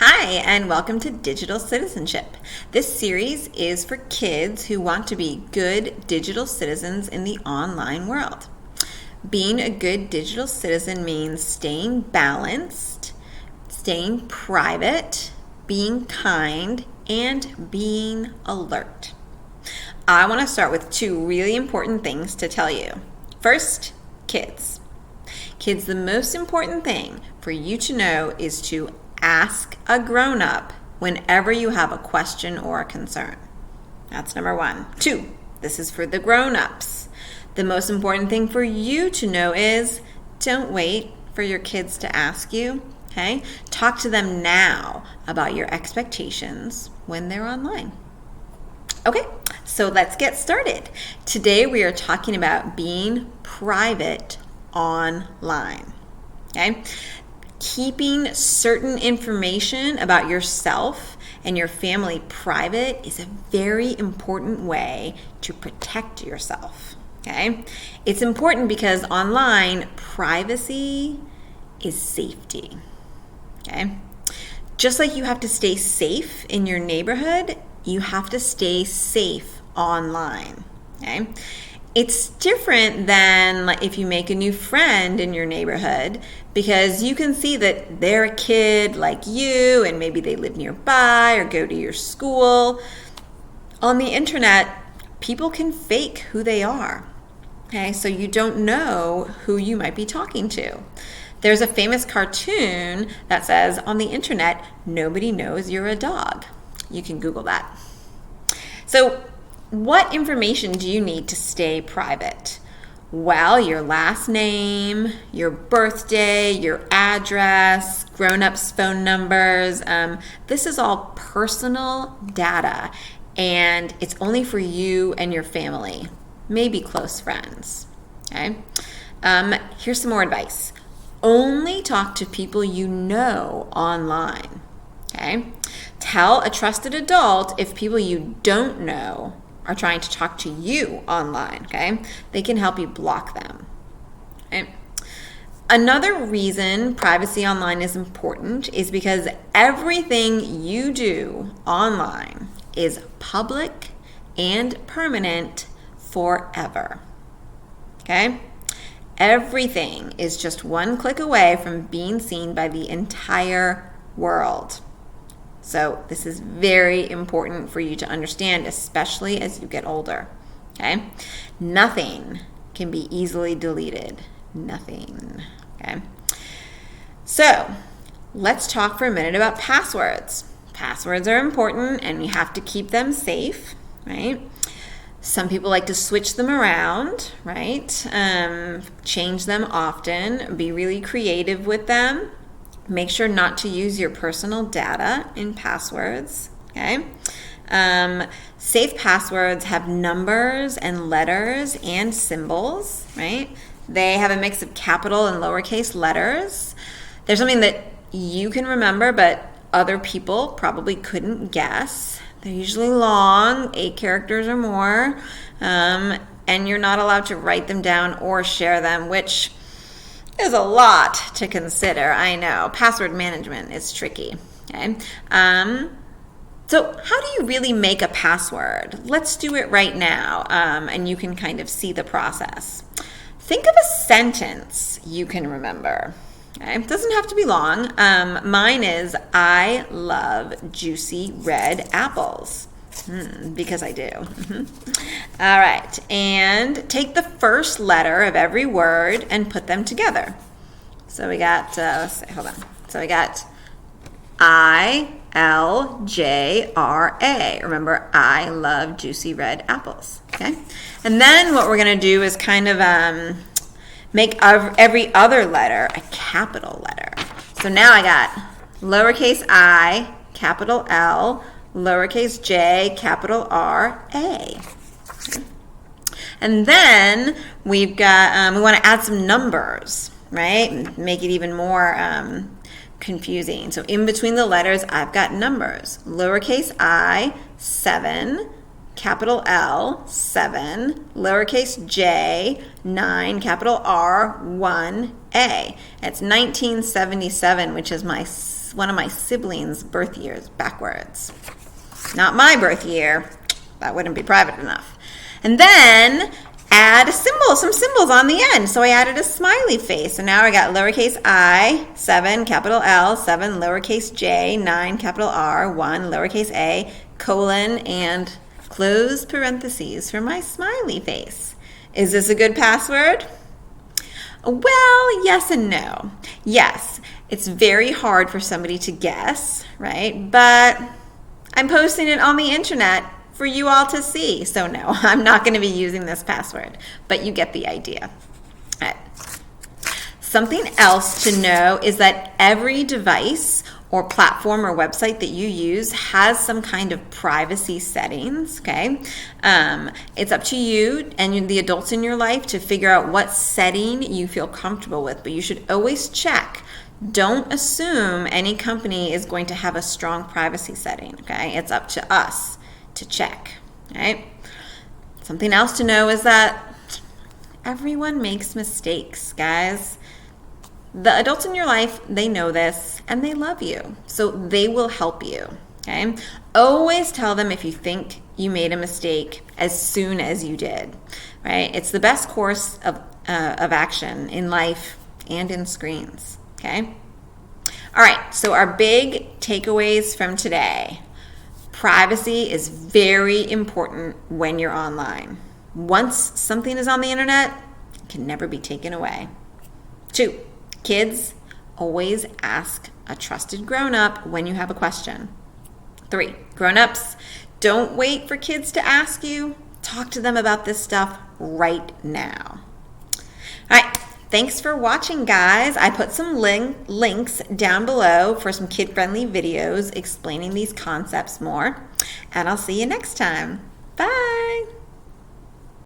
Hi, and welcome to Digital Citizenship. This series is for kids who want to be good digital citizens in the online world. Being a good digital citizen means staying balanced, staying private, being kind, and being alert. I want to start with two really important things to tell you. First, kids. Kids, the most important thing for you to know is to ask a grown-up whenever you have a question or a concern. That's number one. Two, this is for the grown-ups. The most important thing for you to know is don't wait for your kids to ask you, okay? Talk to them now about your expectations when they're online. Okay, so let's get started. Today we are talking about being private online, okay? Keeping certain information about yourself and your family private is a very important way to protect yourself, okay? It's important because online privacy is safety, okay? Just like you have to stay safe in your neighborhood, you have to stay safe online, okay? It's different than like if you make a new friend in your neighborhood because you can see that they're a kid like you and maybe they live nearby or go to your school. On the internet, people can fake who they are, okay? So you don't know who you might be talking to. There's a famous cartoon that says, on the internet, nobody knows you're a dog. You can Google that. So what information do you need to stay private? Well, your last name, your birthday, your address, grown-ups' phone numbers. This is all personal data, and it's only for you and your family, maybe close friends. Okay? Here's some more advice. Only talk to people you know online. Okay? Tell a trusted adult if people you don't know are trying to talk to you online, okay? They can help you block them. Okay? Another reason privacy online is important is because everything you do online is public and permanent forever, okay? Everything is just one click away from being seen by the entire world. So this is very important for you to understand, especially as you get older, okay? Nothing can be easily deleted. Nothing, okay? So let's talk for a minute about passwords. Passwords are important and we have to keep them safe, right? Some people like to switch them around, right? Change them often. Be really creative with them. Make sure not to use your personal data in passwords, okay? Safe passwords have numbers and letters and symbols, right? They have a mix of capital and lowercase letters. There's something that you can remember, but other people probably couldn't guess. They're usually long, 8 characters or more, and you're not allowed to write them down or share them, which is a lot to consider. I know. Password management is tricky. Okay. So how do you really make a password? Let's do it right now, and you can kind of see the process. Think of a sentence you can remember. Okay. It doesn't have to be long. Mine is, I love juicy red apples. Because I do. All right, and take the first letter of every word and put them together. So we got, let's see, hold on. So we got I-L-J-R-A. Remember, I love juicy red apples. Okay, and then what we're gonna do is kind of make every other letter a capital letter. So now I got lowercase I, capital L, lowercase j, capital R, A. And then we've got, we want to add some numbers, right? And make it even more confusing. So in between the letters, I've got numbers. Lowercase I, 7, capital L, 7, lowercase j, 9, capital R, 1, A. It's 1977, which is one of my siblings' birth years backwards. Not my birth year. That wouldn't be private enough. And then add a symbol, some symbols on the end. So I added a smiley face. And now I got lowercase I, 7, capital L, 7, lowercase j, 9, capital R, 1, lowercase a, colon, and close parentheses for my smiley face. Is this a good password? Well, yes and no. Yes, it's very hard for somebody to guess, right? But I'm posting it on the internet for you all to see. So no, I'm not going to be using this password, but you get the idea. All right. Something else to know is that every device or platform or website that you use has some kind of privacy settings, okay? It's up to you and the adults in your life to figure out what setting you feel comfortable with, but you should always check. Don't assume any company is going to have a strong privacy setting, okay? It's up to us to check, right? Something else to know is that everyone makes mistakes, guys. The adults in your life, they know this and they love you, so they will help you, okay? Always tell them if you think you made a mistake as soon as you did, right? It's the best course of action in life and in screens, okay? All right, so our big takeaways from today. Privacy is very important when you're online. Once something is on the internet, it can never be taken away. 2, kids, always ask a trusted grown-up when you have a question. 3, grown-ups, don't wait for kids to ask you. Talk to them about this stuff right now. All right, thanks for watching, guys. I put some links down below for some kid-friendly videos explaining these concepts more, and I'll see you next time. Bye.